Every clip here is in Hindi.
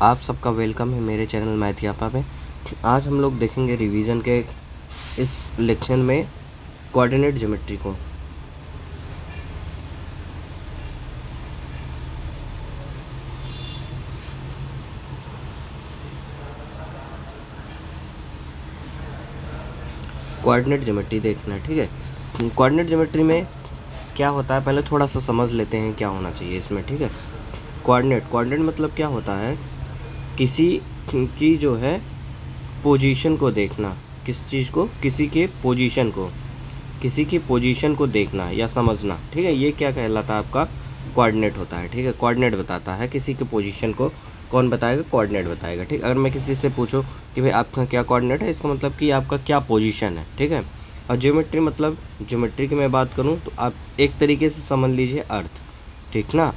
आप सबका वेलकम है मेरे चैनल मैथियापा में। आज हम लोग देखेंगे रिवीजन के इस लेक्चर में कोऑर्डिनेट ज्योमेट्री को। कोऑर्डिनेट ज्योमेट्री देखना, ठीक है। कोऑर्डिनेट ज्योमेट्री में क्या होता है पहले थोड़ा सा समझ लेते हैं क्या होना चाहिए इसमें, ठीक है। कोऑर्डिनेट मतलब क्या होता है, किसी की जो है पोजीशन को देखना, किस चीज़ को, किसी की पोजीशन को देखना या समझना, ठीक है। ये क्या कहलाता है, आपका कोऑर्डिनेट होता है, ठीक है। कोऑर्डिनेट बताता है किसी के पोजीशन को, कौन बताएगा, कोऑर्डिनेट बताएगा, ठीक। अगर मैं किसी से पूछूं कि भाई आपका क्या कोऑर्डिनेट है, इसका मतलब कि आपका क्या पोजीशन है, ठीक है। और ज्योमेट्री मतलब, ज्योमेट्री की मैं बात करूं तो आप एक तरीके से समझ लीजिए अर्थ, ठीक ना,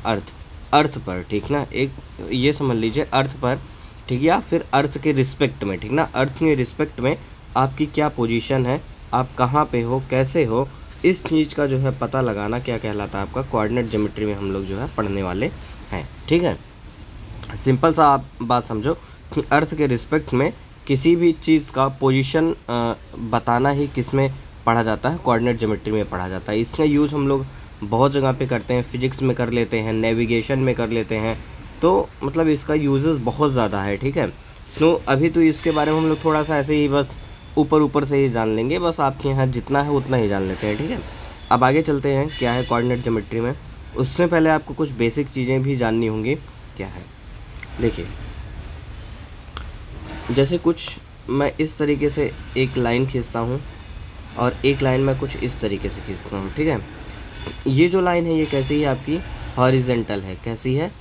अर्थ पर, ठीक ना, एक ये समझ लीजिए अर्थ पर, ठीक, या फिर अर्थ के रिस्पेक्ट में, ठीक ना, अर्थ के रिस्पेक्ट में आपकी क्या पोजीशन है, आप कहाँ पे हो, कैसे हो, इस चीज़ का जो है पता लगाना क्या कहलाता है, आपका कोऑर्डिनेट ज्योमेट्री में हम लोग जो है पढ़ने वाले हैं, ठीक है। सिंपल सा आप बात समझो कि अर्थ के रिस्पेक्ट में किसी भी चीज़ का पोजीशन बताना ही किस में पढ़ा जाता है, कोऑर्डिनेट ज्योमेट्री में पढ़ा जाता है। इसका यूज़ हम लोग बहुत जगह पे करते हैं, फिजिक्स में कर लेते हैं, नेविगेशन में कर लेते हैं, तो मतलब इसका यूजेस बहुत ज़्यादा है, ठीक है। तो अभी तो इसके बारे में हम लोग थोड़ा सा ऐसे ही बस ऊपर से ही जान लेंगे, बस आपके यहाँ जितना है उतना ही जान लेते हैं, ठीक है। अब आगे चलते हैं क्या है कोऑर्डिनेट ज्योमेट्री में। उससे पहले आपको कुछ बेसिक चीज़ें भी जाननी होंगी। क्या है, देखिए, जैसे कुछ मैं इस तरीके से एक लाइन खींचता हूँ और एक लाइन मैं कुछ इस तरीके से खींचता हूँ, ठीक है। ये जो लाइन है ये कैसी है, आपकी हॉरिजेंटल है। कैसी है,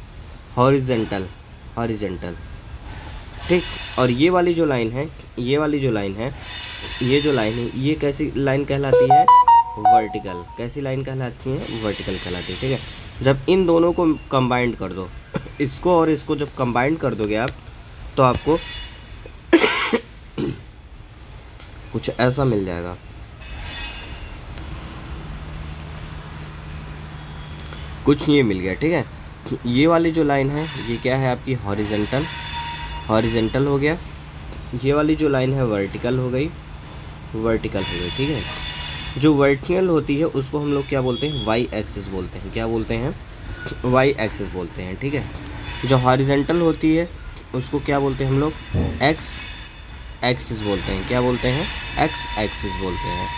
हॉरिजेंटल, ठीक। और ये वाली जो लाइन है, ये कैसी लाइन कहलाती है, वर्टिकल। कैसी लाइन कहलाती है, वर्टिकल कहलाती है, ठीक है। जब इन दोनों को कंबाइंड कर दो, इसको और इसको जब कंबाइंड कर दोगे आप, तो आपको कुछ ऐसा मिल जाएगा। कुछ ये मिल गया, ठीक है। ये वाली जो लाइन है ये क्या है, आपकी हॉरिजेंटल हो गया। ये वाली जो लाइन है वर्टिकल हो गई, ठीक है। जो वर्टिकल होती है उसको हम लोग क्या बोलते हैं, वाई एक्सिस बोलते हैं। क्या बोलते हैं, वाई एक्सिस बोलते हैं, ठीक है। जो हॉरिजेंटल होती है उसको क्या बोलते हैं हम लोग, एक्स एक्सिस बोलते हैं। क्या बोलते हैं, एक्स एक्सिस बोलते हैं।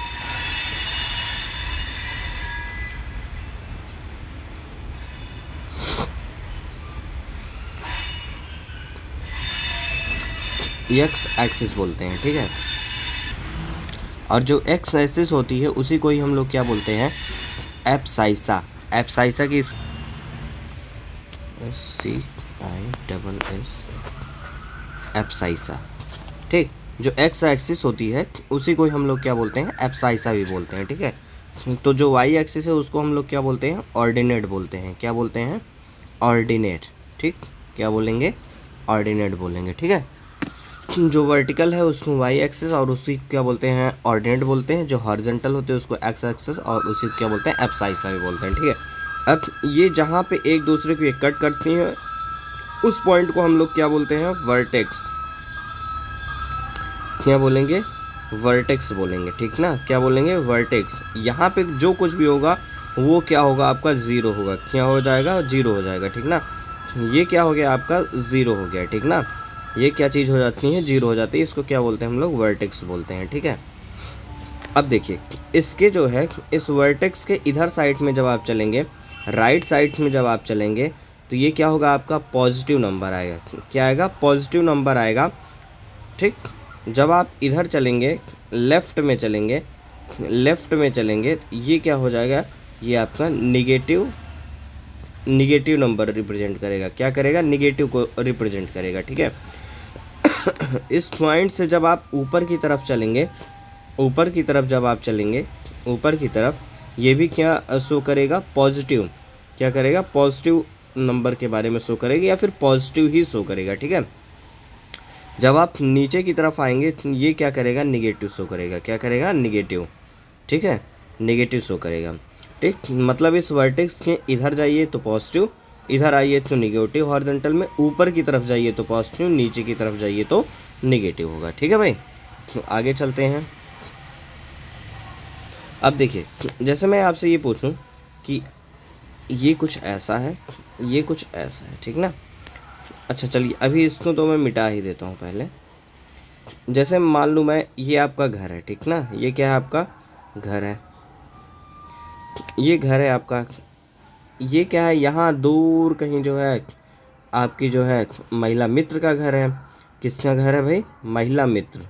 एक्स एक्सिस बोलते हैं, ठीक है। और जो एक्स एक्सिस होती है उसी को ही हम लोग क्या बोलते हैं, एब्साइसा। एब्साइसा की एब्साइसा, ठीक। जो एक्स एक्सिस होती है उसी को ही हम लोग क्या बोलते हैं, एब्साइसा भी बोलते हैं, ठीक है। तो जो वाई एक्सिस है उसको हम लोग क्या बोलते हैं, ऑर्डिनेट बोलते हैं। क्या बोलते हैं, ऑर्डिनेट, ठीक। क्या बोलेंगे, ऑर्डिनेट बोलेंगे, ठीक है। जो वर्टिकल है उसमें वाई एक्सिस और उसी क्या बोलते हैं, ऑर्डिनेट बोलते हैं। जो हॉरिजॉन्टल होते हैं उसको एक्स एक्सिस और उसी को क्या बोलते हैं, एब्साइसा भी बोलते हैं, ठीक है। अब ये जहाँ पे एक दूसरे को कट करती हैं उस पॉइंट को हम लोग क्या बोलते हैं, वर्टेक्स। क्या बोलेंगे, वर्टेक्स बोलेंगे, ठीक ना। क्या बोलेंगे, वर्टेक्स। यहाँ पे जो कुछ भी होगा वो क्या होगा, आपका ज़ीरो होगा। क्या हो जाएगा, जीरो हो जाएगा, ठीक ना। ये क्या हो गया, आपका ज़ीरो हो गया, ठीक ना। ये क्या चीज़ हो जाती है, जीरो हो जाती है। इसको क्या बोलते हैं हम लोग, वर्टेक्स बोलते हैं, ठीक है। अब देखिए, इसके जो है इस वर्टेक्स के इधर साइड में जब आप चलेंगे, राइट साइड में जब आप चलेंगे, तो ये क्या होगा, आपका पॉजिटिव नंबर आएगा। क्या आएगा, पॉजिटिव नंबर आएगा, ठीक। जब आप इधर चलेंगे, लेफ़्ट में चलेंगे, ये क्या हो जाएगा, ये आपका निगेटिव नंबर रिप्रेजेंट करेगा। क्या करेगा, निगेटिव को रिप्रेजेंट करेगा, ठीक है। इस पॉइंट से जब आप ऊपर की तरफ ये भी क्या शो करेगा, पॉजिटिव। क्या करेगा, पॉजिटिव नंबर के बारे में शो करेगा या फिर पॉजिटिव ही शो करेगा, ठीक है। जब आप नीचे की तरफ आएंगे तो ये क्या करेगा, निगेटिव शो करेगा। क्या करेगा, निगेटिव, ठीक है, निगेटिव शो करेगा, ठीक। मतलब इस वर्टेक्स के इधर जाइए तो पॉजिटिव, इधर आइए तो निगेटिव हॉरिजॉन्टल में, ऊपर की तरफ जाइए तो पॉजिटिव, नीचे की तरफ जाइए तो निगेटिव होगा। ठीक है भाई, तो आगे चलते हैं। अब देखिए, जैसे मैं आपसे ये पूछूं कि ये कुछ ऐसा है, ये कुछ ऐसा है, ठीक ना। अच्छा चलिए, अभी इसको तो मैं मिटा ही देता हूँ पहले। जैसे मान लूँ मैं, ये आपका घर है, ठीक ना, ये क्या है आपका घर है, ये घर है आपका। ये क्या है, यहाँ दूर कहीं जो है आपकी जो है महिला मित्र का घर है। किसका घर है भाई, महिला मित्र,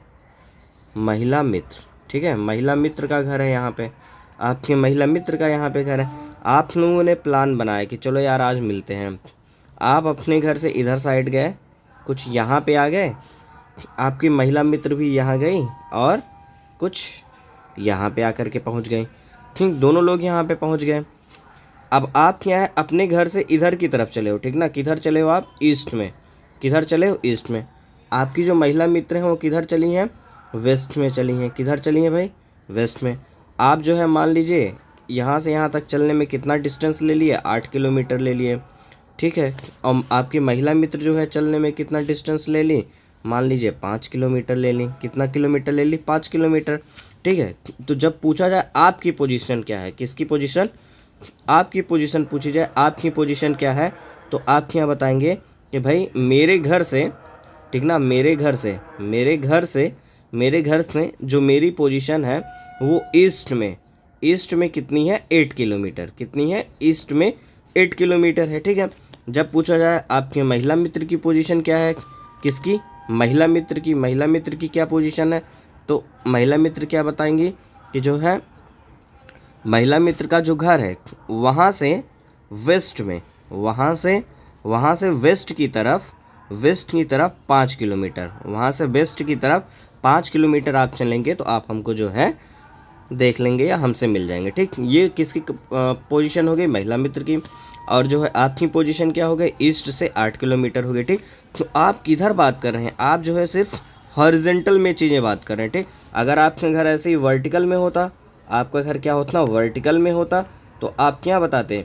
महिला मित्र, ठीक है, महिला मित्र का घर है यहाँ पे, आपके महिला मित्र का यहाँ पे घर है। आप लोगों ने प्लान बनाया कि चलो यार आज मिलते हैं। आप अपने घर से इधर साइड गए, कुछ यहाँ पे आ गए, आपकी महिला मित्र भी यहाँ गई और कुछ यहाँ पे आकर के पहुँच गई। ठीक, दोनों लोग यहाँ पे पहुँच गए। अब आप क्या है, अपने घर से इधर की तरफ चले हो, ठीक ना। किधर चले हो आप, ईस्ट में। किधर चले हो, ईस्ट में। आपकी जो महिला मित्र हैं वो किधर चली हैं, वेस्ट में चली हैं। किधर चली हैं भाई, वेस्ट में। आप जो है मान लीजिए यहाँ से यहाँ तक चलने में कितना डिस्टेंस ले लिए, 8 किलोमीटर ले लिए, ठीक है। और आपकी महिला मित्र जो है चलने में कितना डिस्टेंस ले ली, मान लीजिए 5 किलोमीटर ले ली। कितना किलोमीटर ले ली, 5 किलोमीटर, ठीक है। तो जब पूछा जाए आपकी पोजीशन क्या है, किसकी पोजीशन, आपकी पोजीशन पूछी जाए, आपकी पोजीशन क्या है, तो आप क्या बताएंगे कि भाई मेरे घर से, ठीक ना, मेरे घर से जो मेरी पोजीशन है वो ईस्ट में कितनी है, 8 किलोमीटर। कितनी है, ईस्ट में 8 किलोमीटर है, ठीक है। जब पूछा जाए आपके महिला मित्र की पोजीशन क्या है, किसकी, महिला मित्र की क्या पोजीशन है, तो महिला मित्र क्या बताएंगी कि जो है महिला मित्र का जो घर है वहाँ से वेस्ट में, वहाँ से वेस्ट की तरफ 5 किलोमीटर, वहाँ से वेस्ट की तरफ 5 किलोमीटर आप चलेंगे तो आप हमको जो है देख लेंगे या हमसे मिल जाएंगे। ठीक, ये किसकी पोजीशन हो गई, महिला मित्र की। और जो है आपकी पोजीशन क्या हो गई, ईस्ट से 8 किलोमीटर हो गई। ठीक, तो आप किधर बात कर रहे हैं, आप जो है सिर्फ हॉरिजॉन्टल में चीज़ें बात कर रहे हैं। ठीक, अगर आपका घर ऐसे ही वर्टिकल में होता, आपका घर क्या होता, वर्टिकल में होता, तो आप क्या बताते,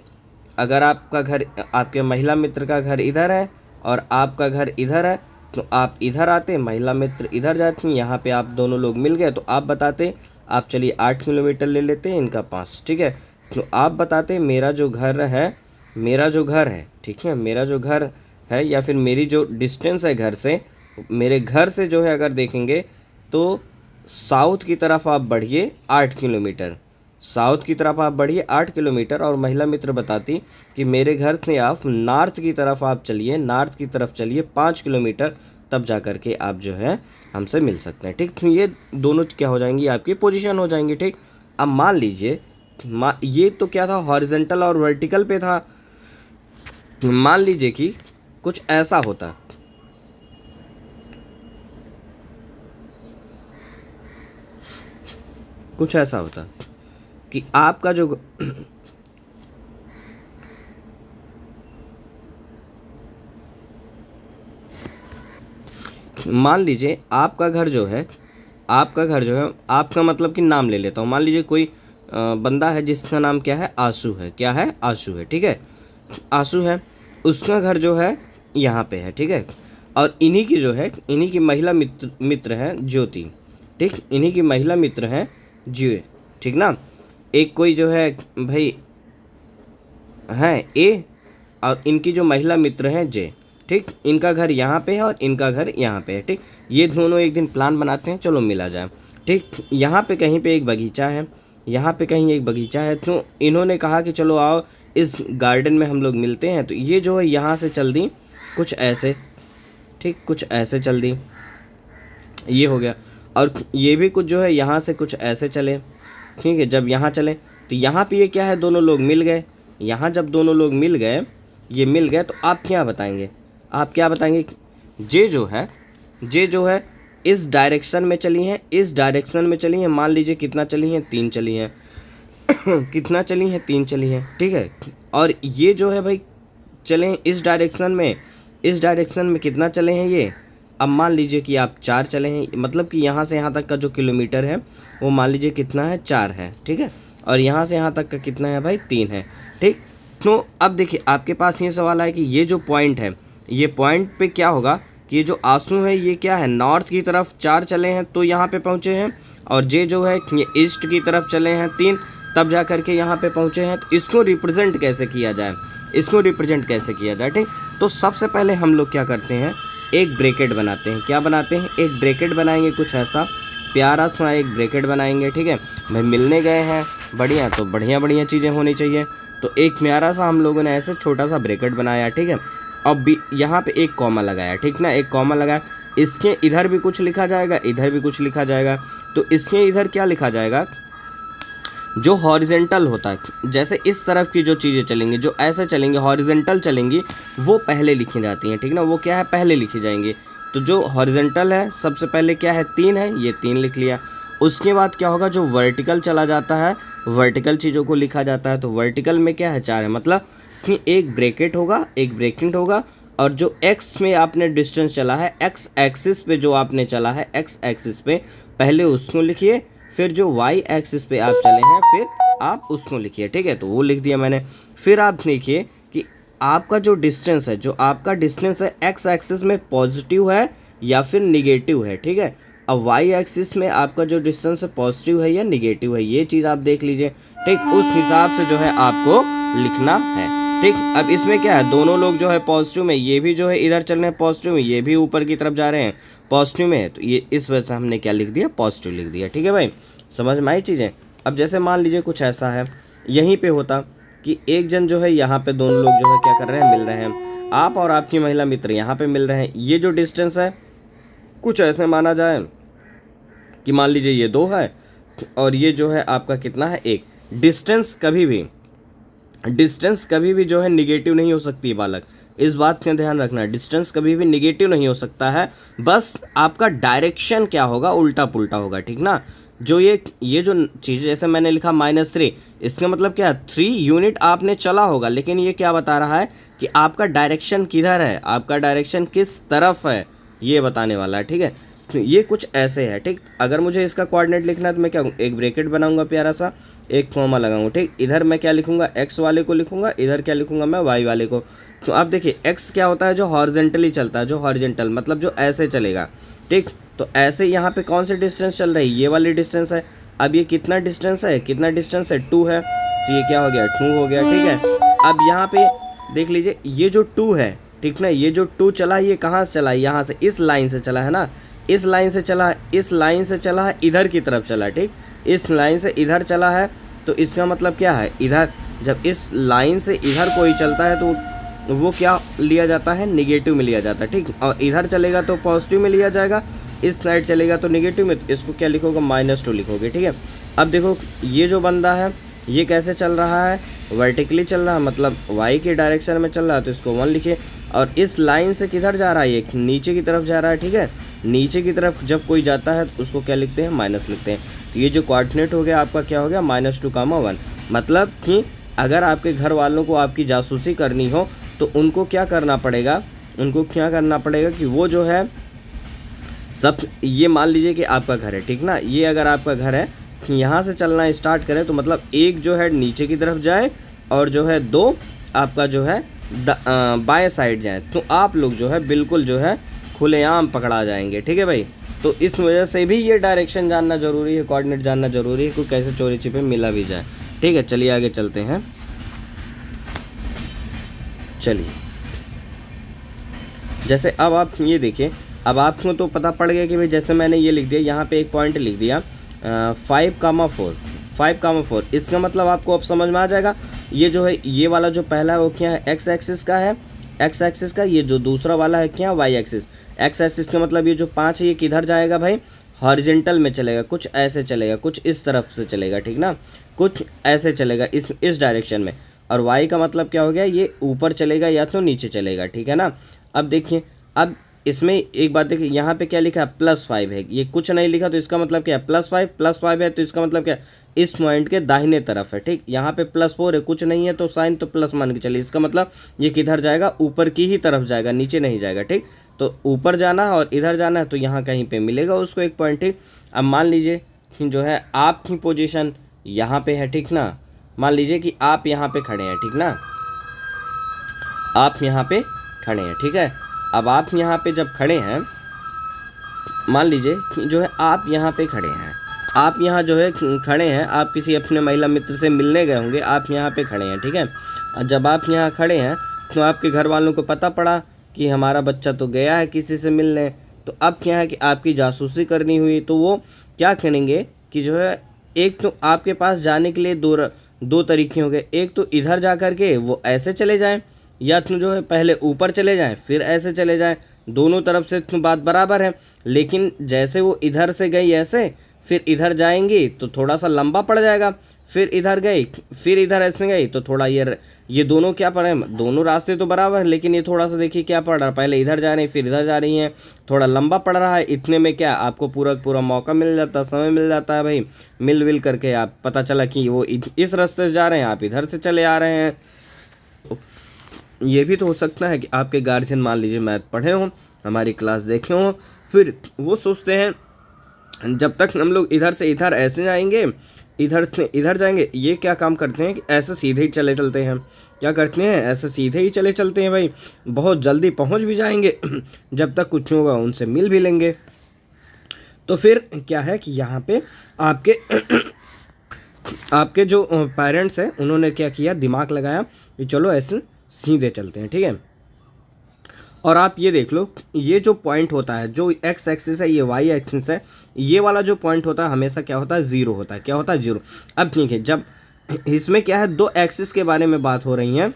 अगर आपका घर, आपके महिला मित्र का घर इधर है और आपका घर इधर है, तो आप इधर आते, महिला मित्र इधर जाती, यहाँ पे आप दोनों लोग मिल गए, तो आप बताते, आप चलिए 8 किलोमीटर ले लेते हैं, इनका 5, ठीक है। तो आप बताते मेरा जो घर है, ठीक है, मेरा जो घर है या फिर मेरी जो डिस्टेंस है घर से, मेरे घर से जो है अगर देखेंगे तो साउथ की तरफ आप बढ़िए 8 किलोमीटर, साउथ की तरफ आप बढ़िए 8 किलोमीटर। और महिला मित्र बताती कि मेरे घर से आप नॉर्थ की तरफ आप चलिए, नॉर्थ की तरफ चलिए 5 किलोमीटर, तब जा कर के आप जो है हमसे मिल सकते हैं। ठीक, ये दोनों क्या हो जाएंगी, आपकी पोजीशन हो जाएंगी। ठीक, अब मान लीजिए ये तो क्या था, हॉरिजॉन्टल और वर्टिकल पे था। मान लीजिए कि कुछ ऐसा होता, कुछ ऐसा होता कि आपका जो मान लीजिए आपका घर जो है, आपका मतलब कि नाम ले लेता हूँ, मान लीजिए कोई बंदा है जिसका नाम क्या है, आशु है। क्या है, आशु है, ठीक है, आशु है। उसका घर जो है यहाँ पे है, ठीक है। और इन्हीं की जो है, इन्हीं की महिला मित्र हैं ज्योति। ठीक, इन्हीं की महिला मित्र हैं जी, ठीक ना। एक कोई जो है भाई है ए, और इनकी जो महिला मित्र हैं जे। ठीक, इनका घर यहाँ पे है और इनका घर यहाँ पे है। ठीक, ये दोनों एक दिन प्लान बनाते हैं, चलो मिला जाए। ठीक, यहाँ पे कहीं पे एक बगीचा है, यहाँ पे कहीं एक बगीचा है, तो इन्होंने कहा कि चलो आओ इस गार्डन में हम लोग मिलते हैं। तो ये जो है यहाँ से चल दी कुछ ऐसे, ठीक, कुछ ऐसे चल दी, ये हो गया। और ये भी कुछ जो है यहाँ से कुछ ऐसे चले, ठीक है। जब यहाँ चले तो यहाँ पे ये क्या है, दोनों लोग मिल गए। यहाँ जब दोनों लोग मिल गए, ये मिल गए, तो आप क्या बताएंगे, आप क्या बताएंगे, जे जो है इस डायरेक्शन में चली हैं, इस डायरेक्शन में चली हैं। मान लीजिए कितना चली हैं, 3 चली हैं कितना चली हैं, 3 चली हैं, ठीक है। और ये जो है भाई चले हैं इस डायरेक्शन में कितना चले हैं ये, अब मान लीजिए कि आप 4 चले हैं, मतलब कि यहाँ से यहाँ तक का जो किलोमीटर है वो मान लीजिए कितना है, 4 है, ठीक है। और यहाँ से यहाँ तक का कितना है भाई, 3 है। ठीक, तो अब देखिए आपके पास ये सवाल है कि ये जो पॉइंट है, ये पॉइंट पे क्या होगा कि ये जो आंसू है ये क्या है, नॉर्थ की तरफ 4 चले हैं तो यहाँ पे पहुँचे हैं, और जे जो है ये ईस्ट की तरफ चले हैं 3, तब जा करके यहाँ पे पहुँचे हैं। तो इसको रिप्रेजेंट कैसे किया जाए, इसको रिप्रेजेंट कैसे किया जाए, ठीक। तो सबसे पहले हम लोग क्या करते हैं, एक ब्रैकेट बनाते हैं। क्या बनाते हैं, एक ब्रैकेट बनाएंगे, कुछ ऐसा प्यारा सा एक ब्रैकेट बनाएंगे, ठीक है भाई। मिलने गए हैं बढ़िया, तो बढ़िया बढ़िया चीज़ें होनी चाहिए। तो एक प्यारा सा हम लोगों ने ऐसे छोटा सा ब्रैकेट बनाया, ठीक है। अब भी यहाँ पे एक कॉमा लगाया, ठीक ना, एक कॉमा लगाया। इसके इधर भी कुछ लिखा जाएगा, इधर भी कुछ लिखा जाएगा। तो इसके इधर क्या लिखा जाएगा, जो हॉरिजेंटल होता है, जैसे इस तरफ की जो चीज़ें चलेंगी, जो ऐसे चलेंगे हॉरिजेंटल चलेंगी, वो पहले लिखी जाती हैं, ठीक ना। वो क्या है, पहले लिखी जाएंगी। तो जो हॉरिजेंटल है सबसे पहले क्या है, 3 है, ये 3 लिख लिया। उसके बाद क्या होगा, जो वर्टिकल चला जाता है, वर्टिकल चीज़ों को लिखा जाता है। तो वर्टिकल में क्या है, 4 है, मतलब कि एक ब्रैकेट होगा, एक ब्रैकेट होगा, और जो एक्स में आपने डिस्टेंस चला है, एक्स एक्सिस पे जो आपने चला है, एक्स एक्सिस पे पहले उसको लिखिए, फिर जो वाई एक्सिस पे आप चले हैं फिर आप उसको लिखिए, ठीक है। तो वो लिख दिया मैंने। फिर आप देखिए कि आपका जो डिस्टेंस है, जो आपका डिस्टेंस है एक्स एक्सिस में पॉजिटिव है या फिर निगेटिव है, ठीक है। अब वाई एक्सिस में आपका जो डिस्टेंस है पॉजिटिव है या निगेटिव है, ये चीज़ आप देख लीजिए, ठीक। उस हिसाब से जो है आपको लिखना है, ठीक। अब इसमें क्या है, दोनों लोग जो है पॉजिटिव में, ये भी जो है इधर चल रहे हैं पॉजिटिव में, ये भी ऊपर की तरफ जा रहे हैं पॉजिटिव में है। तो ये इस वजह से हमने क्या लिख दिया, पॉजिटिव लिख दिया, ठीक है भाई। समझ में आई चीज़ें। अब जैसे मान लीजिए कुछ ऐसा है, यहीं पे होता कि एक जन जो है यहाँ पे दोनों लोग जो है क्या कर रहे हैं, मिल रहे हैं। आप और आपकी महिला मित्र यहाँ पे मिल रहे हैं। ये जो डिस्टेंस है कुछ ऐसे माना जाए कि मान लीजिए ये 2 है और ये जो है आपका कितना है, 1। डिस्टेंस कभी भी जो है निगेटिव नहीं हो सकती है बालक, इस बात का ध्यान रखना। डिस्टेंस कभी भी निगेटिव नहीं हो सकता है, बस आपका डायरेक्शन क्या होगा, उल्टा पुल्टा होगा, ठीक ना। जो ये जो चीज़ जैसे मैंने लिखा -3, इसका मतलब क्या है, 3 यूनिट आपने चला होगा, लेकिन ये क्या बता रहा है कि आपका डायरेक्शन किधर है, आपका डायरेक्शन किस तरफ है, ये बताने वाला है, ठीक है। तो ये कुछ ऐसे है, ठीक। अगर मुझे इसका कोऑर्डिनेट लिखना है तो मैं क्या, एक ब्रैकेट बनाऊंगा प्यारा सा, एक कॉमा लगाऊंगा, ठीक। इधर मैं क्या लिखूंगा, एक्स वाले को लिखूंगा, इधर क्या लिखूंगा मैं, वाई वाले को। तो आप देखिए एक्स क्या होता है, जो हॉरिजेंटली चलता है, जो हॉरिजेंटल मतलब जो ऐसे चलेगा, ठीक। तो ऐसे यहाँ पे कौन से डिस्टेंस चल रही है, ये वाली डिस्टेंस है। अब ये कितना डिस्टेंस है, 2 है, तो ये क्या हो गया, 2 हो गया, ठीक है। अब यहाँ पे देख लीजिए ये जो 2 है, ठीक ना, ये जो 2 चला ये कहाँ से चला है, यहाँ से, इस लाइन से चला है ना, इस लाइन से चला, इस लाइन से चला है, इधर की तरफ चला है, ठीक। इस लाइन से इधर चला है, तो इसका मतलब क्या है, इधर जब इस लाइन से इधर कोई चलता है तो वो क्या लिया जाता है, निगेटिव में लिया जाता है, ठीक। और इधर चलेगा तो पॉजिटिव में लिया जाएगा, इस साइड चलेगा तो निगेटिव में, तो इसको क्या लिखोगे, -2 लिखोगे, ठीक है। अब देखो ये जो बंदा है ये कैसे चल रहा है, वर्टिकली चल रहा है, मतलब वाई के डायरेक्शन में चल रहा है, तो इसको 1 लिखे। और इस लाइन से किधर जा रहा है, ये नीचे की तरफ जा रहा है, ठीक है। नीचे की तरफ जब कोई जाता है तो उसको क्या लिखते हैं, माइनस लिखते हैं। तो ये जो कोऑर्डिनेट हो गया आपका क्या हो गया, -2, 1। मतलब कि अगर आपके घर वालों को आपकी जासूसी करनी हो तो उनको क्या करना पड़ेगा, कि वो जो है सब, ये मान लीजिए कि आपका घर है, ठीक ना, ये अगर आपका घर है, यहाँ से चलना स्टार्ट करें तो मतलब एक जो है नीचे की तरफ जाए और जो है 2 आपका जो है बाएं साइड जाए, तो आप लोग जो है बिल्कुल जो है खुलेआम पकड़ा जाएंगे, ठीक है भाई। तो इस वजह से भी ये डायरेक्शन जानना ज़रूरी है, कोऑर्डिनेट जानना ज़रूरी है, कोई कैसे चोरी छिपे मिला भी जाए, ठीक है। चलिए आगे चलते हैं। चलिए जैसे अब आप ये देखिए, अब आपको तो पता पड़ गया कि भाई जैसे मैंने ये लिख दिया, यहाँ पे एक पॉइंट लिख दिया 5,4, इसका मतलब आपको अब समझ में आ जाएगा। ये जो है ये वाला जो पहला है वो क्या है, एक्स एक्सिस का है, एक्स एक्सिस का। ये जो दूसरा वाला है क्या, वाई एक्सिस। एक्स एक्सिस का मतलब ये जो 5 है ये किधर जाएगा भाई, हॉरिजेंटल में चलेगा, कुछ ऐसे चलेगा, कुछ इस तरफ से चलेगा, ठीक ना, कुछ ऐसे चलेगा इस डायरेक्शन में। और वाई का मतलब क्या हो गया, ये ऊपर चलेगा या तो नीचे चलेगा, ठीक है ना। अब देखिए, अब इसमें एक बात देखिए, यहाँ पे क्या लिखा है, +5 है, ये कुछ नहीं लिखा, तो इसका मतलब क्या है, +5 है, तो इसका मतलब क्या है, इस पॉइंट के दाहिने तरफ है, ठीक। यहाँ पे +4 है, कुछ नहीं है तो साइन तो प्लस मान के चलिए, इसका मतलब ये किधर जाएगा, ऊपर की ही तरफ जाएगा, नीचे नहीं जाएगा, ठीक। तो ऊपर जाना है और इधर जाना है, तो यहाँ कहीं पे मिलेगा उसको एक पॉइंट, ठीक। अब मान लीजिए जो है आपकी पोजीशन यहाँ पे है, ठीक ना, मान लीजिए कि आप यहाँ पे खड़े हैं, ठीक ना, आप यहाँ पे खड़े हैं, ठीक है। अब आप यहाँ पे जब खड़े हैं, मान लीजिए कि जो है आप यहाँ पे खड़े हैं, आप यहाँ जो है खड़े हैं, आप किसी अपने महिला मित्र से मिलने गए होंगे, आप यहाँ पे खड़े हैं, ठीक है। और जब आप यहाँ खड़े हैं तो आपके घर वालों को पता पड़ा कि हमारा बच्चा तो गया है किसी से मिलने, तो अब क्या है कि आपकी जासूसी करनी हुई, तो वो क्या करेंगे कि जो है एक तो आपके पास जाने के लिए दो तरीके हो गए। एक तो इधर जा कर के वो ऐसे चले जाएं, या तो जो है पहले ऊपर चले जाएं फिर ऐसे चले जाएं। दोनों तरफ से तो बात बराबर है, लेकिन जैसे वो इधर से गई ऐसे, फिर इधर जाएंगी तो थोड़ा सा लंबा पड़ जाएगा, फिर इधर गई फिर इधर ऐसे गई तो थोड़ा ये दोनों क्या पड़ रहे हैं, दोनों रास्ते तो बराबर है, लेकिन ये थोड़ा सा देखिए क्या पड़ रहा है, पहले इधर जा रही है फिर इधर जा रही हैं, थोड़ा लंबा पड़ रहा है। इतने में क्या आपको पूरा पूरा मौका मिल जाता है, समय मिल जाता है भाई, मिल करके आप पता चला कि वो इस रास्ते से जा रहे हैं, आप इधर से चले आ रहे हैं। ये भी तो हो सकता है कि आपके गार्जियन मान लीजिए मैथ पढ़े हों, हमारी क्लास देखे हों, फिर वो सोचते हैं जब तक हम लोग इधर से इधर ऐसे जाएंगे, इधर से इधर जाएंगे, ये क्या काम करते हैं कि ऐसे सीधे ही चले चलते हैं। क्या करते हैं, ऐसे सीधे ही चले चलते हैं भाई, बहुत जल्दी पहुंच भी जाएंगे, जब तक कुछ नहीं होगा उनसे मिल भी लेंगे। तो फिर क्या है कि यहाँ पे आपके आपके जो पेरेंट्स हैं उन्होंने क्या किया, दिमाग लगाया कि चलो ऐसे सीधे चलते हैं, ठीक है। और आप ये देख लो, ये जो पॉइंट होता है, जो एक्स एक्सिस है, ये वाई एक्सिस है, ये वाला जो पॉइंट होता है हमेशा क्या होता है, जीरो होता है। क्या होता है, जीरो। अब ठीक है, जब इसमें क्या है, दो एक्सिस के बारे में बात हो रही है,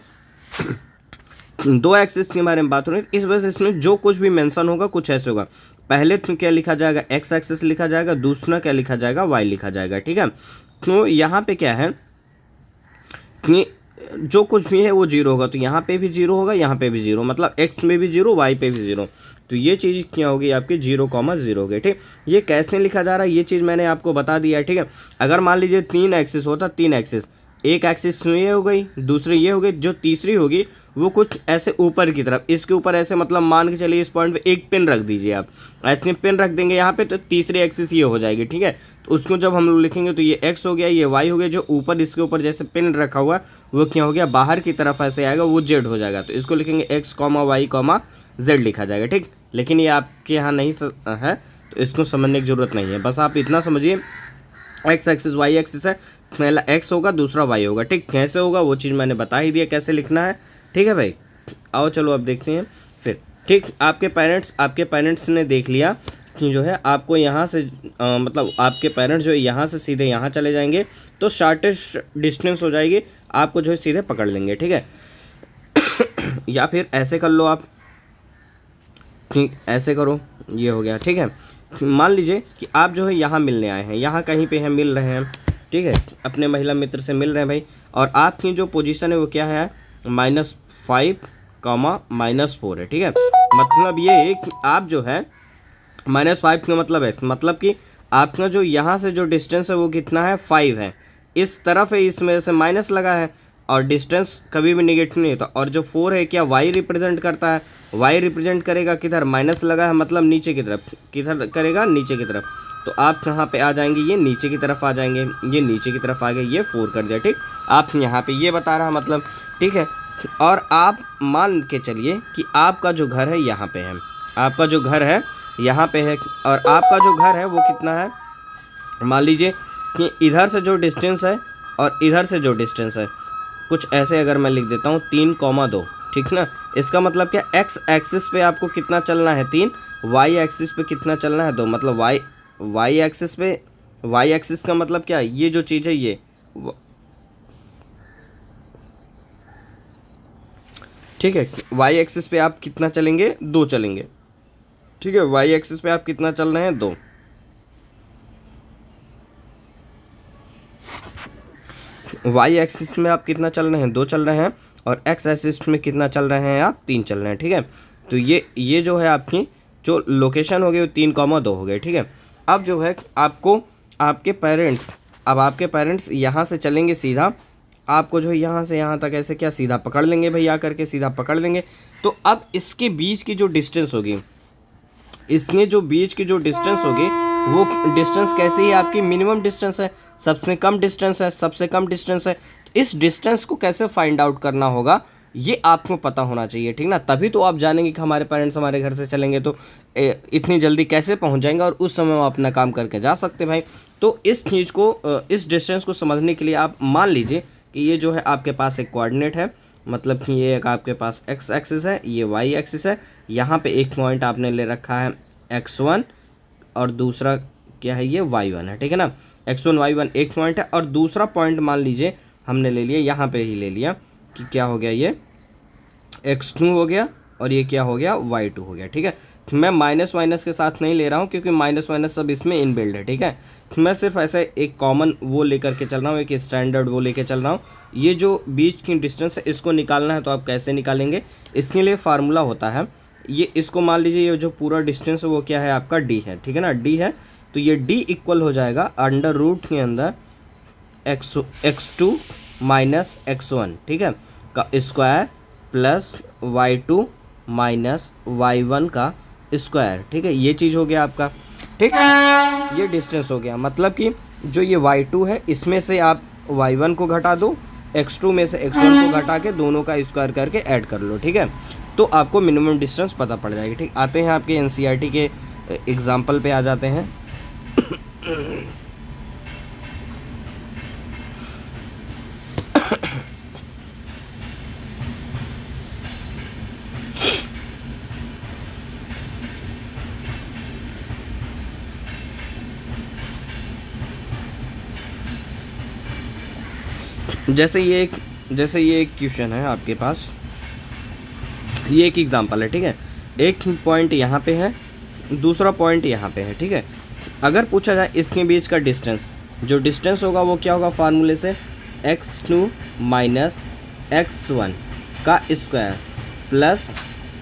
दो एक्सिस के बारे में बात हो रही है, इस वजह से इसमें जो कुछ भी मेंशन होगा कुछ ऐसे होगा। पहले तो क्या लिखा जाएगा, एक्स एक्सिस लिखा जाएगा, दूसरा क्या लिखा जाएगा, वाई लिखा जाएगा, ठीक है। तो यहाँ पे क्या है कि जो कुछ भी है वो जीरो होगा, तो यहाँ पे भी जीरो होगा, यहाँ पे भी जीरो, मतलब एक्स में भी जीरो, वाई पे भी जीरो। तो ये चीज़ क्या होगी आपकी, 0,0 होगी, ठीक। ये कैसे लिखा जा रहा है ये चीज़ मैंने आपको बता दिया है, ठीक है। अगर मान लीजिए 3 एक्सिस होता, 3 एक्सिस, एक एक्सिस ये हो गई, दूसरी ये हो गई, जो तीसरी होगी वो कुछ ऐसे ऊपर की तरफ, इसके ऊपर ऐसे, मतलब मान के चलिए इस पॉइंट पे एक पिन रख दीजिए आप, ऐसे पिन रख देंगे यहाँ पे, तो तीसरी एक्सिस ये हो जाएगी, ठीक है। तो उसको जब हम लोग लिखेंगे तो ये एक्स हो गया, ये वाई हो गया, जो ऊपर इसके ऊपर जैसे पिन रखा हुआ वो क्या हो गया, बाहर की तरफ ऐसे आएगा, वो जेड हो जाएगा। तो इसको लिखेंगे X comma Y comma Z लिखा जाएगा, ठीक। लेकिन ये आपके यहाँ नहीं है तो इसको समझने की ज़रूरत नहीं है, बस आप इतना समझिए, एक्स एक्सिस वाई एक्सिस है, पहला एक्स होगा दूसरा वाई होगा, ठीक। कैसे होगा वो चीज़ मैंने बता ही दिया कैसे लिखना है, ठीक है भाई। आओ चलो अब देखते हैं फिर, ठीक। आपके पेरेंट्स ने देख लिया कि जो है आपको यहाँ से मतलब आपके पेरेंट्स जो है यहाँ से सीधे यहाँ चले जाएंगे तो शॉर्टेस्ट डिस्टेंस हो जाएगी, आपको जो है सीधे पकड़ लेंगे, ठीक है। या फिर ऐसे कर लो आप, ठीक, ऐसे करो, ये हो गया, ठीक है। मान लीजिए कि आप जो है यहाँ मिलने आए हैं, यहाँ कहीं पे हैं, मिल रहे हैं, ठीक है, अपने महिला मित्र से मिल रहे हैं भाई, और आपकी जो पोजीशन है वो क्या है, -5, -4 है, ठीक है। मतलब ये कि आप जो है -5 का मतलब है, मतलब कि आपका जो यहाँ से जो डिस्टेंस है वो कितना है, 5 है, इस तरफ है, इसमें से माइनस लगा है, और डिस्टेंस कभी भी नेगेटिव नहीं होता। और जो 4 है क्या वाई रिप्रेजेंट करता है, वाई रिप्रेजेंट करेगा किधर, माइनस लगा है मतलब नीचे की तरफ, किधर करेगा, नीचे की तरफ। तो आप कहाँ पे आ जाएंगे, ये नीचे की तरफ आ जाएंगे, ये नीचे की तरफ आ गए, ये 4 कर दिया, ठीक। आप यहाँ पे ये बता रहा मतलब, ठीक है। और आप मान के चलिए कि आपका जो घर है यहाँ पे है, आपका जो घर है यहाँ पे है, और आपका जो घर है वो कितना है, मान लीजिए कि इधर से जो डिस्टेंस है और इधर से जो डिस्टेंस है कुछ ऐसे अगर मैं लिख देता हूँ 3,2, ठीक ना। इसका मतलब क्या, एक्स एक्सिस पे आपको कितना चलना है, 3, वाई एक्सिस पे कितना चलना है, 2, मतलब वाई एक्सिस पे, वाई एक्सिस का मतलब क्या, ये जो चीज़ है ये, ठीक है, वाई एक्सिस पे आप कितना चलेंगे, 2 चलेंगे, ठीक है। वाई एक्सिस पे आप कितना चल रहे हैं, 2, वाई एक्सिस में आप कितना चल रहे हैं, 2 चल रहे हैं, और एक्स एक्सिस में कितना चल रहे हैं आप, 3 चल रहे हैं, ठीक है। तो ये जो है आपकी जो लोकेशन हो गई वो 3,2 हो गए, ठीक है। अब जो है आपको आपके पेरेंट्स यहाँ से चलेंगे सीधा, आपको जो है यहाँ से यहाँ तक ऐसे क्या सीधा पकड़ लेंगे भाई, आ करके सीधा पकड़ लेंगे। तो अब इसके बीच की जो डिस्टेंस होगी, इसमें जो बीच की जो डिस्टेंस होगी वो डिस्टेंस कैसे ही आपकी मिनिमम डिस्टेंस है, सबसे कम डिस्टेंस है, सबसे कम डिस्टेंस है। तो इस डिस्टेंस को कैसे फाइंड आउट करना होगा, ये आपको पता होना चाहिए, ठीक ना। तभी तो आप जानेंगे कि हमारे पेरेंट्स हमारे घर से चलेंगे तो इतनी जल्दी कैसे पहुंच जाएंगे और उस समय वो अपना काम करके जा सकते भाई। तो इस चीज़ को, इस डिस्टेंस को समझने के लिए आप मान लीजिए कि ये जो है आपके पास एक कोऑर्डिनेट है, मतलब कि ये एक आपके पास एक्स एक्सिस है, ये वाई एक्सिस है। यहाँ पे एक पॉइंट आपने ले रखा है x1 और दूसरा क्या है, ये y1 है, ठीक है ना। x1 y1 एक पॉइंट है और दूसरा पॉइंट मान लीजिए हमने ले लिया, यहाँ पे ही ले लिया कि क्या हो गया, ये x2 हो गया और ये क्या हो गया, y2 हो गया, ठीक है। मैं माइनस माइनस के साथ नहीं ले रहा हूँ क्योंकि माइनस माइनस सब इसमें इनबिल्ड है, ठीक है। मैं सिर्फ ऐसे एक कॉमन वो लेकर के चल रहा हूँ, एक स्टैंडर्ड वो लेकर चल रहा हूँ। ये जो बीच की डिस्टेंस है इसको निकालना है तो आप कैसे निकालेंगे, इसके लिए फार्मूला होता है। ये इसको मान लीजिए ये जो पूरा डिस्टेंस है वो क्या है आपका d है, ठीक है ना, d है। तो ये d इक्वल हो जाएगा अंडर रूट के अंदर x2 माइनस x1, ठीक है, का square plus y2 minus y1 का स्क्वायर, ठीक है। ये चीज़ हो गया आपका, ठीक, ये डिस्टेंस हो गया। मतलब कि जो ये y2 है इसमें से आप y1 को घटा दो, x2 में से x1 को घटा के दोनों का स्क्वायर करके ऐड कर लो, ठीक है। तो आपको मिनिमम डिस्टेंस पता पड़ जाएगी, ठीक। आते हैं आपके एनसीईआरटी के एग्जाम्पल पे आ जाते हैं। जैसे ये एक क्वेश्चन है आपके पास, ये एक एग्जांपल है, ठीक है। एक पॉइंट यहाँ पे है, दूसरा पॉइंट यहाँ पे है, ठीक है। अगर पूछा जाए इसके बीच का डिस्टेंस, जो डिस्टेंस होगा वो क्या होगा, फार्मूले से x2 माइनस x1 का square plus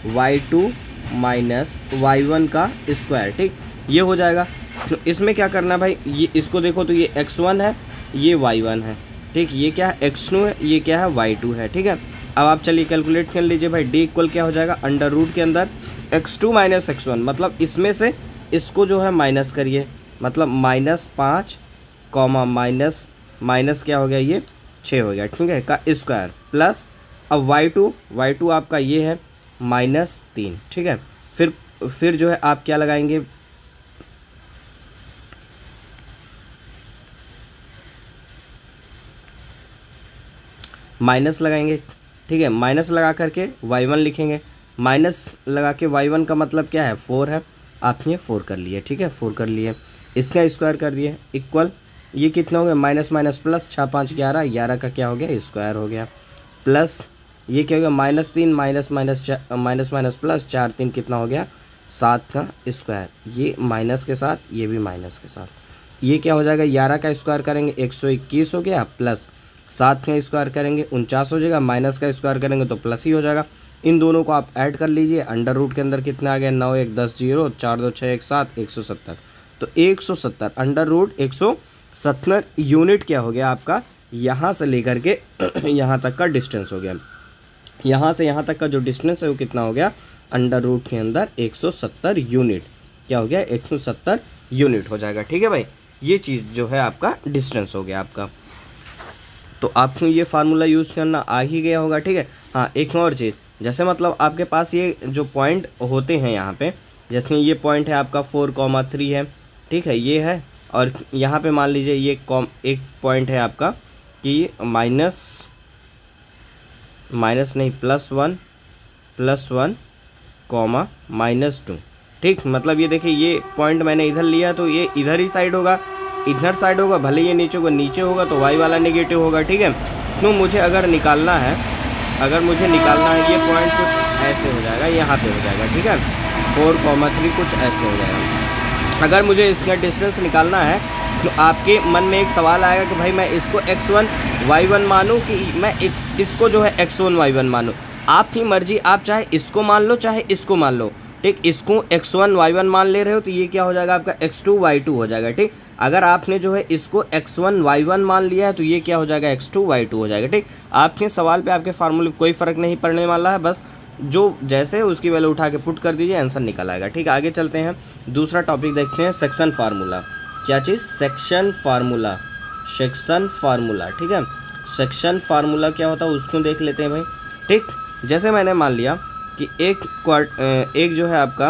y2 minus y1 का स्क्वायर, ठीक, ये हो जाएगा। तो इसमें क्या करना है भाई, ये इसको देखो तो ये x1 है, ये y1 है, ठीक, ये क्या है x2 है, ये क्या है y2 है, ठीक है। अब आप चलिए कैलकुलेट कर लीजिए भाई, d इक्वल क्या हो जाएगा, अंडर रूट के अंदर x2 माइनस x1, मतलब इसमें से इसको जो है माइनस करिए, मतलब -5 कॉमा माइनस क्या हो गया, ये 6 हो गया, ठीक है, का स्क्वायर प्लस अब y2 आपका ये है -3, ठीक है। फिर जो है आप क्या लगाएंगे, माइनस लगाएंगे, ठीक है। माइनस लगा करके y1 लिखेंगे, माइनस लगा के y1 का मतलब क्या है, 4 है, आपने 4 कर लिए, ठीक है, 4 कर लिए, इसका स्क्वायर कर दिए, इक्वल ये कितना हो गया, माइनस माइनस प्लस, 6 5 11, 11 का क्या हो गया, स्क्वायर हो गया, प्लस ये क्या हो गया, -3 माइनस माइनस प्लस 4 3 कितना हो गया, 7 का स्क्वायर, ये माइनस के साथ, ये भी माइनस के साथ, ये क्या हो जाएगा, 11 का स्क्वायर करेंगे 121 हो गया, प्लस 7 का स्क्वायर करेंगे 49 हो जाएगा, माइनस का स्क्वायर करेंगे तो प्लस ही हो जाएगा। इन दोनों को आप ऐड कर लीजिए, अंडर रूट के अंदर कितना आ गया, 9 1 10 0, 4 2 6 1 7, 170। तो 170 अंडर रूट 170 यूनिट क्या हो गया आपका, यहाँ से लेकर के यहाँ तक का डिस्टेंस हो गया। यहाँ से यहाँ तक का जो डिस्टेंस है वो कितना हो गया, अंडर रूट के अंदर 170 यूनिट क्या हो गया, 170 यूनिट हो जाएगा, ठीक है भाई। ये चीज़ जो है आपका डिस्टेंस हो गया आपका। तो आपको ये फार्मूला यूज़ करना आ ही गया होगा, ठीक है। हाँ, एक और चीज़, जैसे मतलब आपके पास ये जो पॉइंट होते हैं यहाँ पे, जैसे ये पॉइंट है आपका 4,3 है, ठीक है, ये है, और यहाँ पे मान लीजिए ये एक पॉइंट है आपका कि माइनस नहीं +1 कॉमा -2, ठीक। मतलब ये देखिए ये पॉइंट मैंने इधर लिया तो ये इधर ही साइड होगा, इधर साइड होगा, भले ये नीचे होगा तो y वाला नेगेटिव होगा, ठीक है। तो मुझे अगर निकालना है ये पॉइंट कुछ ऐसे हो जाएगा, यहाँ पे हो जाएगा, ठीक है, 4,3 कुछ ऐसे हो जाएगा। अगर मुझे इसका डिस्टेंस निकालना है तो आपके मन में एक सवाल आएगा कि भाई मैं इसको x1 y1 मानूँ कि मैं इसको जो है x1 y1 मानूँ। आपकी मर्जी, आप चाहे इसको मान लो चाहे इसको मान लो, ठीक। इसको x1 y1 मान ले रहे हो तो ये क्या हो जाएगा आपका x2 y2 हो जाएगा, ठीक। अगर आपने जो है इसको x1 y1 मान लिया है तो ये क्या हो जाएगा, x2 y2 हो जाएगा, ठीक। आपके सवाल पे आपके फार्मूले कोई फ़र्क नहीं पड़ने वाला है, बस जो जैसे उसकी वैल्यू उठा के पुट कर दीजिए, आंसर निकल आएगा, ठीक। आगे चलते हैं, दूसरा टॉपिक देखते हैं, सेक्शन फार्मूला। क्या चीज़, सेक्शन फार्मूला, ठीक है। सेक्शन फार्मूला क्या होता है उसको देख लेते हैं भाई, ठीक। जैसे मैंने मान लिया कि एक जो है आपका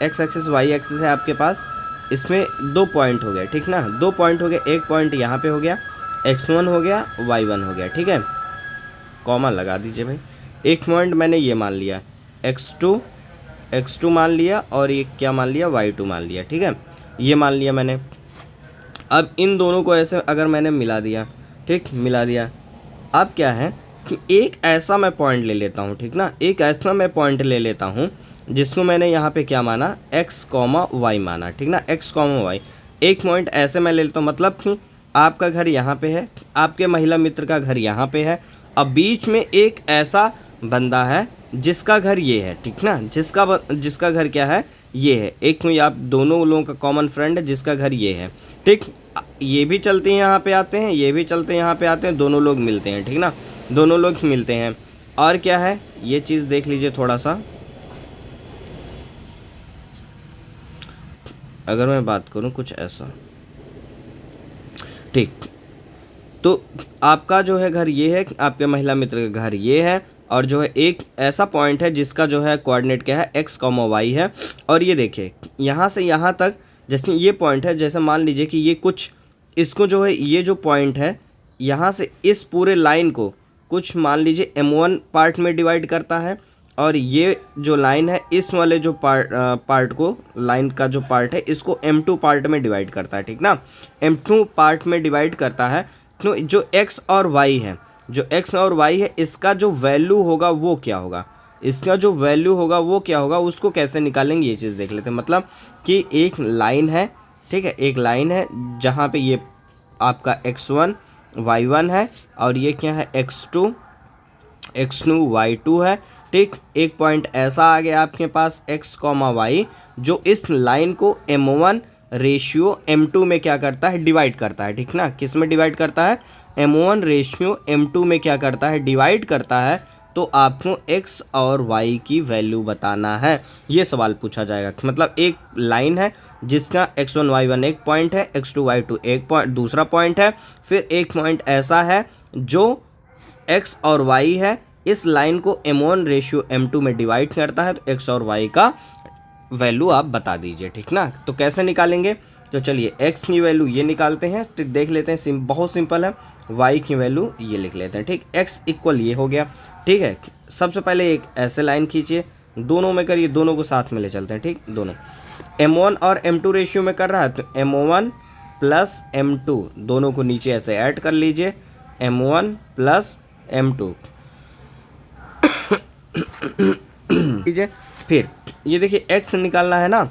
एक्स एक्सिस वाई एक्सिस है आपके पास, इसमें 2 पॉइंट हो गए, ठीक ना, 2 पॉइंट हो गए, एक पॉइंट यहाँ पे हो गया, x1 हो गया, y1 हो गया, ठीक है, कॉमा लगा दीजिए भाई। एक पॉइंट मैंने ये मान लिया x2 मान लिया, और ये क्या मान लिया, y2 मान लिया, ठीक है, ये मान लिया मैंने। अब इन दोनों को ऐसे अगर मैंने मिला दिया, ठीक, मिला दिया, अब क्या है कि एक ऐसा मैं पॉइंट ले लेता हूँ, ठीक ना, एक ऐसा मैं पॉइंट ले लेता हूँ जिसको मैंने यहाँ पे क्या माना, x, y माना, ठीक ना, x, y। एक पॉइंट ऐसे मैं ले लेता हूँ, मतलब कि आपका घर यहाँ पे है, आपके महिला मित्र का घर यहाँ पे है, अब बीच में एक ऐसा बंदा है जिसका घर ये है, ठीक ना, जिसका घर क्या है, ये है, एक कोई आप दोनों लोगों का कॉमन फ्रेंड है जिसका घर ये है, ठीक, ये भी चलते हैं यहाँ पे आते हैं, ये भी चलते हैं यहाँ पे आते हैं, दोनों लोग मिलते हैं, ठीक ना, दोनों लोग मिलते हैं। और क्या है, ये चीज़ देख लीजिए थोड़ा सा, अगर मैं बात करूँ कुछ ऐसा, ठीक, तो आपका जो है घर ये है, आपके महिला मित्र का घर ये है, और जो है एक ऐसा पॉइंट है जिसका जो है कोऑर्डिनेट क्या है, x, y है, और ये देखिए यहाँ से यहाँ तक जैसे ये पॉइंट है, जैसे मान लीजिए कि ये कुछ इसको जो है, ये जो पॉइंट है यहाँ से इस पूरे लाइन को कुछ मान लीजिए m1 पार्ट में डिवाइड करता है, और ये जो लाइन है इस वाले जो पार्ट को, लाइन का जो पार्ट है इसको m2 पार्ट में डिवाइड करता है, ठीक ना, m2 पार्ट में डिवाइड करता है। तो जो x और y है, जो x और y है, इसका जो वैल्यू होगा वो क्या होगा, इसका जो वैल्यू होगा वो क्या होगा, उसको कैसे निकालेंगे ये चीज़ देख लेते हैं। मतलब कि एक लाइन है, ठीक है, एक लाइन है जहाँ पे ये आपका x1 y1 है, और ये क्या है, x2 y2 है, ठीक, एक पॉइंट ऐसा आ गया आपके पास x, y, जो इस लाइन को m1 रेशियो m2 में क्या करता है, डिवाइड करता है, ठीक ना, किस में डिवाइड करता है, m1 रेशियो m2 में क्या करता है, डिवाइड करता है। तो आपको x और y की वैल्यू बताना है, ये सवाल पूछा जाएगा। मतलब एक लाइन है जिसका x1 y1 एक पॉइंट है, x2 y2 एक पॉइंट दूसरा पॉइंट है, फिर एक पॉइंट ऐसा है जो x और y है, इस लाइन को m1 रेशियो m2 में डिवाइड करता है, तो x और y का वैल्यू आप बता दीजिए, ठीक ना। तो कैसे निकालेंगे, तो चलिए x की वैल्यू ये निकालते हैं, ठीक, देख लेते हैं, बहुत सिंपल है, y की वैल्यू ये लिख लेते हैं, ठीक, x इक्वल ये हो गया, ठीक है। सबसे पहले एक ऐसे लाइन खींचिए, दोनों में करिए, दोनों को साथ में ले चलते हैं, ठीक, दोनों m1 और m2 रेशियो में कर रहा है, तो m1 प्लस m2 दोनों को नीचे ऐसे ऐड कर लीजिए, m1 प्लस m2 लीजिए। फिर ये देखिए x निकालना है ना,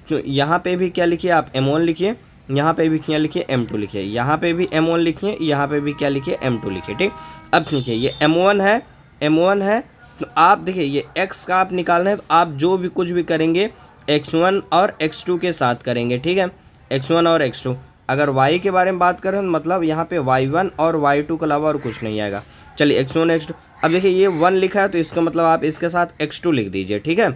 तो यहाँ पे भी क्या लिखिए आप, m1 लिखिए, यहाँ पे भी क्या लिखिए, m2 लिखिए, यहाँ पे भी m1 लिखिए, यहाँ पे भी क्या लिखिए, m2 लिखिए, ठीक। अब देखिए ये m1 है, तो आप देखिए ये x का आप निकालना है, तो आप जो भी कुछ भी करेंगे x1 और x2 के साथ करेंगे, ठीक है, x1 और x2। अगर y के बारे में बात करें तो मतलब यहाँ पे y1 और y2 के अलावा और कुछ नहीं आएगा। चलिए x1 x2, अब देखिए ये 1 लिखा है तो इसका मतलब आप इसके साथ x2 लिख दीजिए, ठीक है,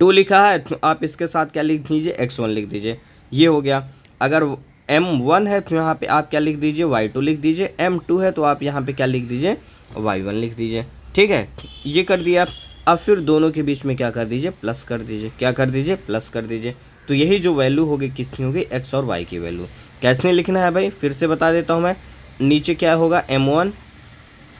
2 लिखा है तो आप इसके साथ क्या लिख दीजिए, x1 लिख दीजिए, ये हो गया। अगर m1 है तो यहाँ पे आप क्या लिख दीजिए, y2 लिख दीजिए, m2 है तो आप यहाँ पे क्या लिख दीजिए, y1 लिख दीजिए, ठीक है, ये कर दिया। अब फिर दोनों के बीच में क्या कर दीजिए, प्लस कर दीजिए, क्या कर दीजिए, प्लस कर दीजिए। तो यही जो वैल्यू होगी किसकी होगी, x और y की वैल्यू। कैसे लिखना है भाई, फिर से बता देता हूँ मैं, नीचे क्या होगा, m1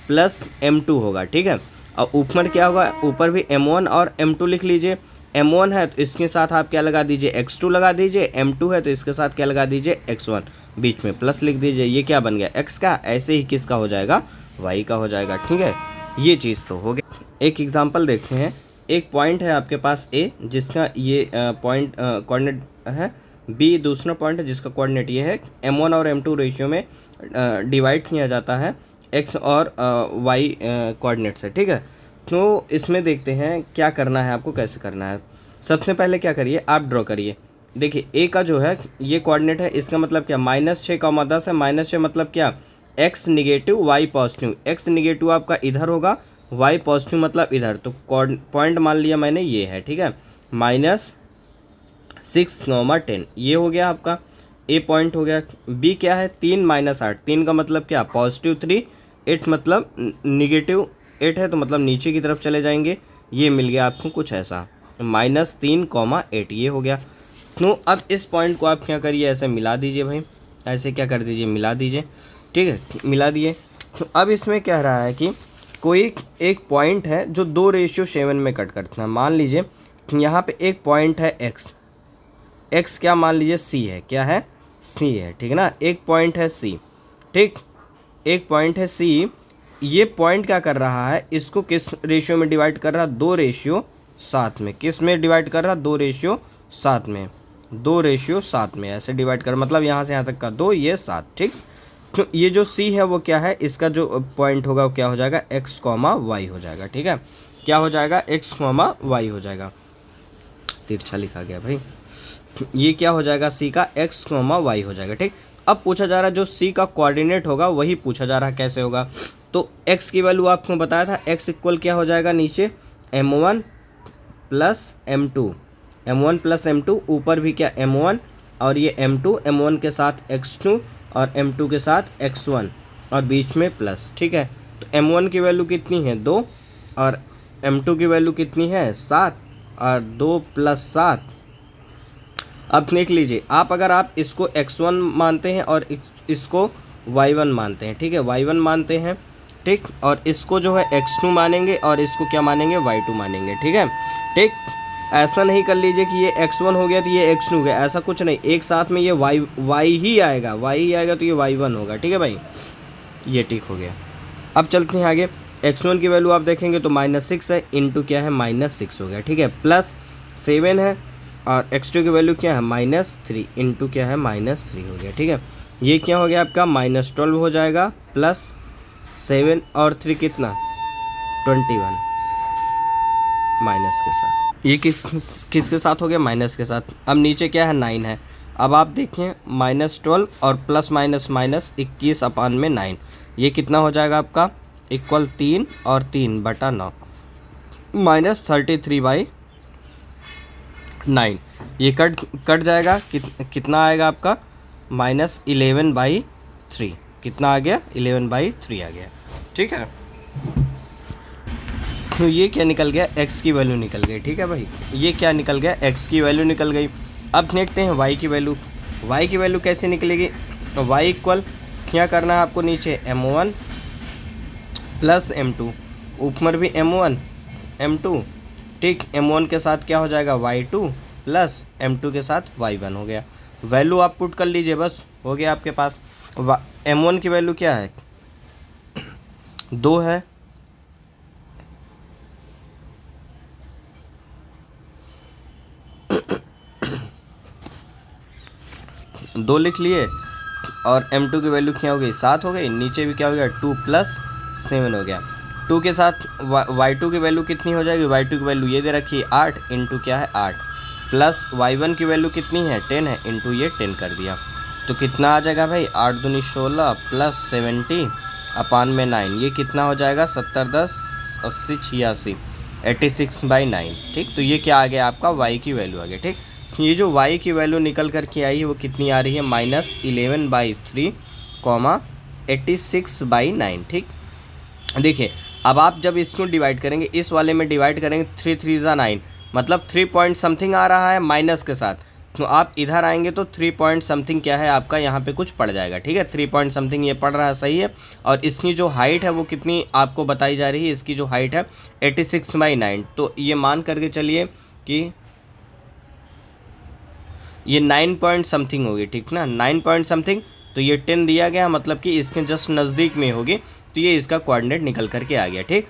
प्लस m2 होगा, ठीक है, और ऊपर क्या होगा, ऊपर भी m1 और m2 लिख लीजिए। m1 है तो इसके साथ आप क्या लगा दीजिए, x2 लगा दीजिए, m2 है तो इसके साथ क्या लगा दीजिए, x1, बीच में प्लस लिख दीजिए। ये क्या बन गया, x का, ऐसे ही किसका हो जाएगा, y का हो जाएगा, ठीक है। ये चीज़ तो हो गया। एक एग्जांपल देखते हैं, एक पॉइंट है आपके पास a जिसका ये पॉइंट कोऑर्डिनेट है, b दूसरा पॉइंट है जिसका कोऑर्डिनेट ये है, m1 और m2 रेशियो में डिवाइड किया जाता है x और y कोऑर्डिनेट से, ठीक है। तो इसमें देखते हैं क्या करना है आपको, कैसे करना है। सबसे पहले क्या करिए, आप ड्रॉ करिए। देखिए a का जो है ये कोऑर्डिनेट है, इसका मतलब क्या, -6,10 है, -6 मतलब क्या, x negative y positive, x negative आपका इधर होगा, y पॉजिटिव मतलब इधर। तो पॉइंट मान लिया मैंने ये है, ठीक है, -6,10 ये हो गया आपका a पॉइंट हो गया। b क्या है, 3 - 8, 3 का मतलब क्या, +3, 8 मतलब 8 है तो मतलब नीचे की तरफ चले जाएंगे, ये मिल गया आपको कुछ ऐसा -3,8 ये हो गया। तो अब इस पॉइंट को आप क्या करिए, ऐसे मिला दीजिए भाई, ऐसे क्या कर दीजिए, मिला दीजिए, ठीक है, मिला दिए। तो अब इसमें कह रहा है कि कोई एक पॉइंट है जो 2:7 में कट करता है। मान लीजिए यहाँ पे एक पॉइंट है x क्या मान लीजिए c है, क्या है c है, ठीक है ना, एक पॉइंट है c, ठीक, एक पॉइंट है c। ये पॉइंट क्या कर रहा है, इसको किस रेशियो में डिवाइड कर रहा है, 2:7 में। किस में डिवाइड कर रहा है, 2:7 में, 2:7 में ऐसे डिवाइड कर, मतलब यहाँ से यहाँ तक का 2, ये 7, ठीक। तो ये जो c है वो क्या है, इसका जो पॉइंट होगा वो क्या हो जाएगा, x, y हो जाएगा, ठीक है, क्या हो जाएगा, x, y हो जाएगा, तिरछा लिखा गया भाई, ये क्या हो जाएगा, c का x, y हो जाएगा, ठीक। अब पूछा जा रहा है जो c का कोऑर्डिनेट होगा वही पूछा जा रहा है, कैसे होगा, तो x की वैल्यू आपको बताया था, x इक्वल क्या हो जाएगा, नीचे m1 plus m2, m1 plus m2, ऊपर भी क्या m1 और ये m2, m1 के साथ x2 और m2 के साथ x1 और बीच में प्लस, ठीक है। तो m1 की वैल्यू कितनी है, 2, और m2 की वैल्यू कितनी है, 7, और 2 + 7। अब देख लीजिए आप, अगर आप इसको x1 मानते हैं और इसको y1 मानते हैं, ठीक है, y1 मानते हैं, ठीक, और इसको जो है x2 मानेंगे और इसको क्या मानेंगे, y2 मानेंगे, ठीक है, ठीक। ऐसा नहीं कर लीजिए कि ये x1 हो गया तो ये x2 हो गया, ऐसा कुछ नहीं, एक साथ में ये y ही आएगा, y ही आएगा तो ये y1 होगा, ठीक है भाई, ये ठीक हो गया। अब चलते हैं आगे, x1 की वैल्यू आप देखेंगे तो -6 है, इंटू क्या है, -6 हो गया, ठीक है, +7 है, और x2 की वैल्यू क्या है, -3 इंटू क्या है, -3 हो गया, ठीक है। ये क्या हो गया आपका, -12 हो जाएगा, +7 और 3 कितना, 21 माइनस के साथ, ये किसके साथ हो गया, माइनस के साथ। अब नीचे क्या है, 9 है। अब आप देखें -12 और प्लस माइनस माइनस 21/9, ये कितना हो जाएगा आपका, इक्वल 3 और 3/9, -33/9। ये कट जाएगा, कितना आएगा आपका, -11/3, कितना आ गया, 11/3 आ गया, ठीक है। तो ये क्या निकल गया, x की वैल्यू निकल गई, ठीक है भाई, ये क्या निकल गया, x की वैल्यू निकल गई। अब देखते हैं y की वैल्यू, y की वैल्यू कैसे निकलेगी, तो y इक्वल क्या करना है आपको, नीचे m1 प्लस m2, ऊपर भी m1 m2, ठीक, m1 के साथ क्या हो जाएगा, y2 प्लस m2 के साथ y1 हो गया। वैल्यू आप पुट कर लीजिए, बस हो गया आपके पास। m1 की वैल्यू क्या है, 2 है, दो लिख लिए, और m2 की वैल्यू क्या हो गई, 7 हो गई, नीचे भी क्या हो गया, 2 + 7 हो गया। 2 के साथ y2 की वैल्यू कितनी हो जाएगी, y2 की वैल्यू ये दे रखी है 8, इंटू क्या है 8, प्लस y1 की वैल्यू कितनी है, 10 है, इंटू ये 10 कर दिया, तो कितना आ जाएगा भाई, 8 दूनी 16 प्लस 70/9, ये कितना हो जाएगा, 70 10 80 86, 86/9, ठीक। तो ये क्या आ गया आपका, y की वैल्यू आ गया, ठीक। ये जो y की वैल्यू निकल कर के आई है वो कितनी आ रही है, -11/3, 86/9, ठीक। देखिए अब आप जब इसको डिवाइड करेंगे, इस वाले में डिवाइड करेंगे, 3 3 9, मतलब 3 पॉइंट समथिंग आ रहा है माइनस के साथ, तो आप इधर आएंगे तो 3 पॉइंट समथिंग क्या है आपका, यहाँ पे कुछ पड़ जाएगा, ठीक है, 3 पॉइंट समथिंग ये पड़ रहा है, सही है। और इसकी जो हाइट है वो कितनी आपको बताई जा रही है, इसकी जो हाइट है 86/9, तो ये मान करके चलिए कि ये 9 पॉइंट समथिंग होगी, ठीक ना, 9 पॉइंट समथिंग, तो ये 10 दिया गया, मतलब कि इसके जस्ट नज़दीक में होगी, तो ये इसका कोऑर्डिनेट निकल करके आ गया, ठीक।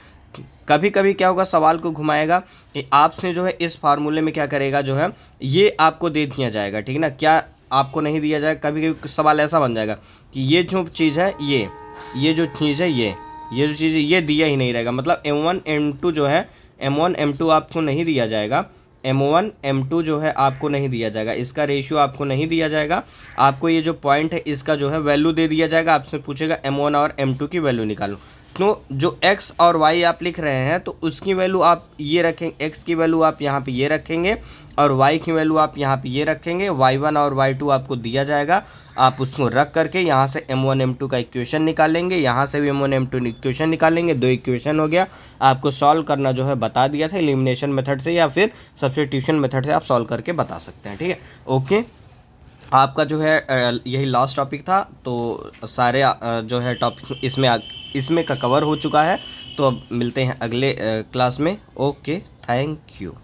कभी कभी क्या होगा, सवाल को घुमाएगा कि आपसे जो है इस फार्मूले में क्या करेगा, जो है ये आपको दे दिया जाएगा, ठीक ना, क्या आपको नहीं दिया जाएगा। कभी कभी सवाल ऐसा बन जाएगा कि ये जो चीज़ है, ये जो चीज़ है, ये जो चीज़ है, ये दिया ही नहीं रहेगा, मतलब m1 m2 जो है, m1 m2 आपको नहीं दिया जाएगा, m1 m2 जो है आपको नहीं दिया जाएगा, इसका रेशियो आपको नहीं दिया जाएगा, आपको ये जो पॉइंट है इसका जो है वैल्यू दे दिया जाएगा। आपसे पूछेगा m1 और m2 की वैल्यू निकालो, तो जो x और y आप लिख रहे हैं तो उसकी वैल्यू आप ये रखेंगे, x की वैल्यू आप यहाँ पे ये रखेंगे और y की वैल्यू आप यहाँ पे ये रखेंगे। y1 और y2 आपको दिया जाएगा, आप उसको रख करके यहाँ से m1 m2 का इक्वेशन निकालेंगे, यहाँ से भी m1 m2 इक्वेशन निकालेंगे। 2 इक्वेशन हो गया। आपको सॉल्व करना जो है बता दिया था, एलिमिनेशन मेथड से या फिर सब्स्टिट्यूशन मेथड से आप सॉल्व करके बता सकते हैं। ठीक है, ओके। आपका जो है यही लास्ट टॉपिक था, तो सारे जो है टॉपिक इसमें का कवर हो चुका है। तो अब मिलते हैं अगले क्लास में। Okay, thank you.